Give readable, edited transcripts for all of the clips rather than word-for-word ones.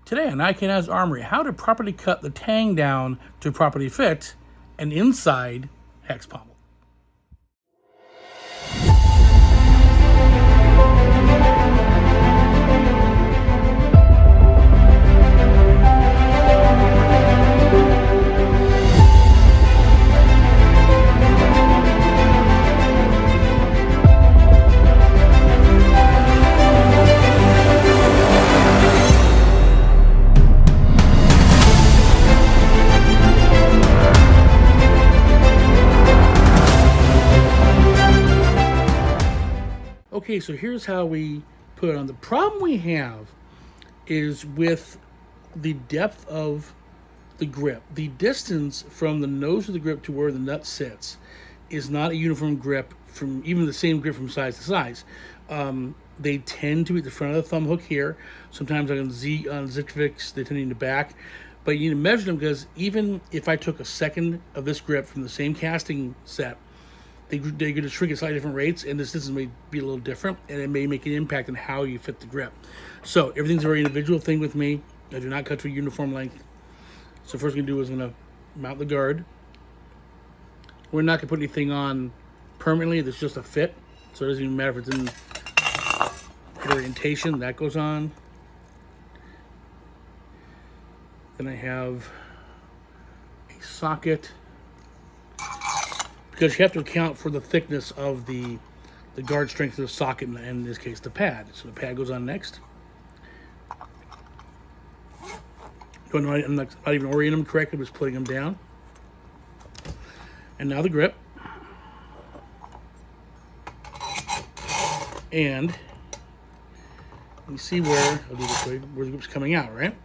Today on Can Haz Armory, how to properly cut the tang down to properly fit an inside hex pommel. Okay, so here's how we put it on. The problem we have is with the depth of the grip. The distance from the nose of the grip to where the nut sits is not a uniform grip from even the same grip from size to size. They tend to be at the front of the thumb hook here. Sometimes on Zip Fix, they tend to be in the back. But you need to measure them because even if I took a second of this grip from the same casting set, they're going to shrink at slightly different rates, and this distance may be a little different, and it may make an impact on how you fit the grip. So everything's a very individual thing with me. I do not cut to a uniform length. So first thing I'm going to do is I'm going to mount the guard. We're not going to put anything on permanently. It's just a fit, so it doesn't even matter if it's in orientation. That goes on. Then I have a socket, because you have to account for the thickness of the guard strength of the socket, and in this case the pad. So the pad goes on next. I'm not even orienting them correctly, I'm just putting them down. And now the grip. And you see where, I'll do this way, where the grip's coming out, right?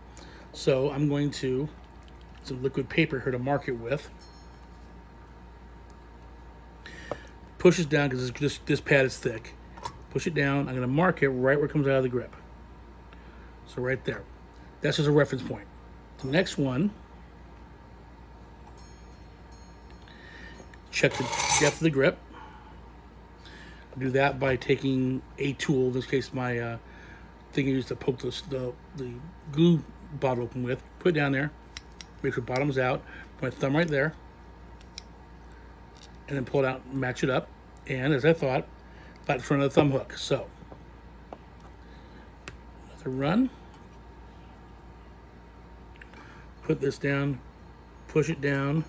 So I'm going to, some liquid paper here to mark it with. Push it down because this pad is thick. Push it down. I'm going to mark it right where it comes out of the grip. So right there. That's just a reference point. The next one, check the depth of the grip. I'll do that by taking a tool, in this case my thing I used to poke the glue bottle open with. Put it down there. Make sure bottom's out. Put my thumb right there. And then pull it out and match it up. And as I thought, about in front of the thumb hook. So, another run. Put this down, push it down,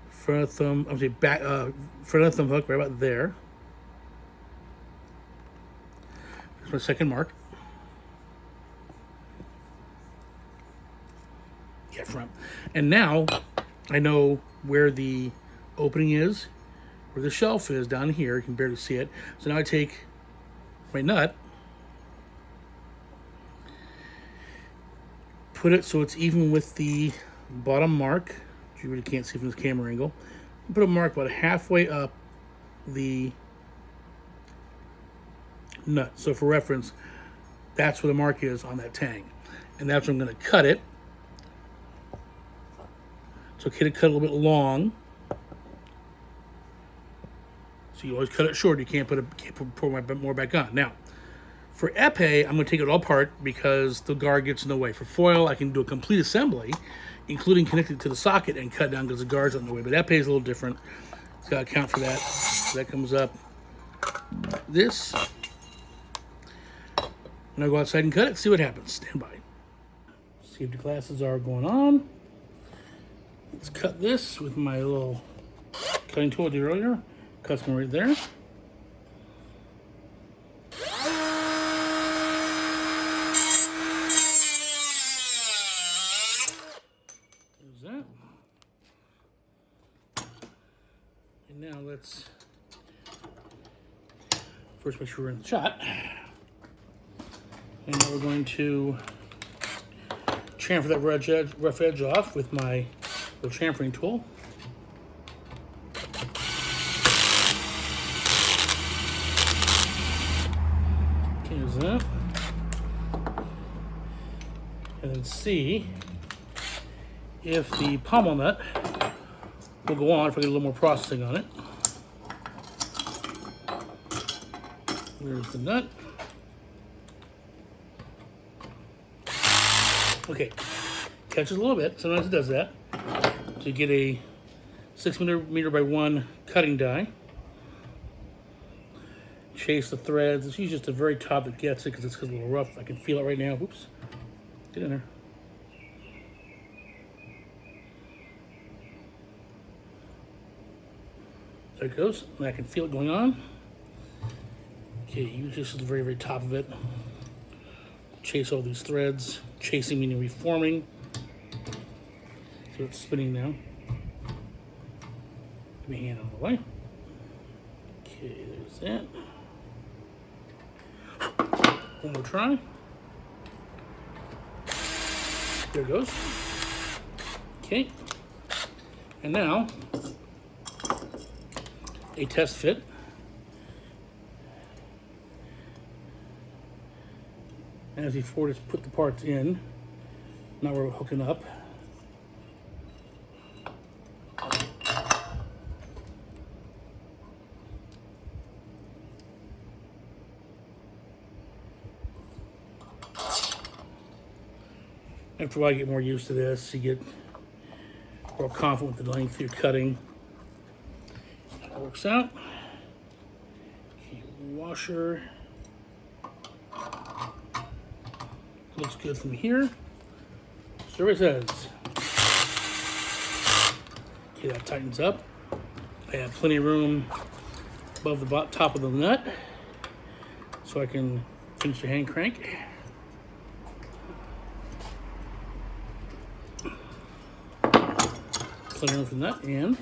front of the thumb, I'm saying back, front of the thumb hook, right about there. There's my second mark. Yeah, front. And now I know where the opening is, where the shelf is down here. You can barely see it. So now I take my nut, put it so it's even with the bottom mark, which you really can't see from this camera angle. Put a mark about halfway up the nut. So for reference, that's where the mark is on that tang. And that's where I'm going to cut it. It's okay to cut a little bit long. So you always cut it short. You can't pour more back on. Now, for epee, I'm going to take it all apart because the guard gets in the way. For foil, I can do a complete assembly, including connecting it to the socket and cut down because the guard's in the way. But epee is a little different. It's got to account for that. So that comes up this. And I'll go outside and cut it, see what happens. Stand by. Safety classes are going on. Let's cut this with my little cutting tool I did earlier. Cuts me right there. There's that. And now let's first make sure we're in the shot. And now we're going to chamfer that rough edge off with my little chamfering tool. Use that. And then see if the pommel nut will go on if I get a little more processing on it. There's the nut. Okay, catches a little bit. Sometimes it does that. So you get a 6mm by 1 cutting die. Chase the threads. It's usually just the very top that gets it because it's a little rough. I can feel it right now. Oops. Get in there. There it goes. And I can feel it going on. Okay, usually this is the very, very top of it. Chase all these threads. Chasing meaning reforming. So it's spinning now. Get my hand out of the way. Okay, there's that. One more try. There it goes. Okay. And now, a test fit. As before, just put the parts in. Now we're hooking up. After a while, you get more used to this. You get more confident with the length you're cutting. That works out. Okay, washer. Looks good from here. Survey says. Okay, that tightens up. I have plenty of room above the top of the nut, so I can finish the hand crank. Plenty of room for the nut and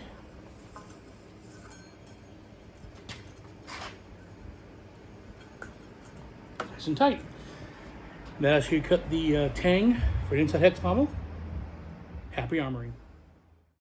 nice and tight. Now, as you cut the tang for an inside hex pommel, happy armoring.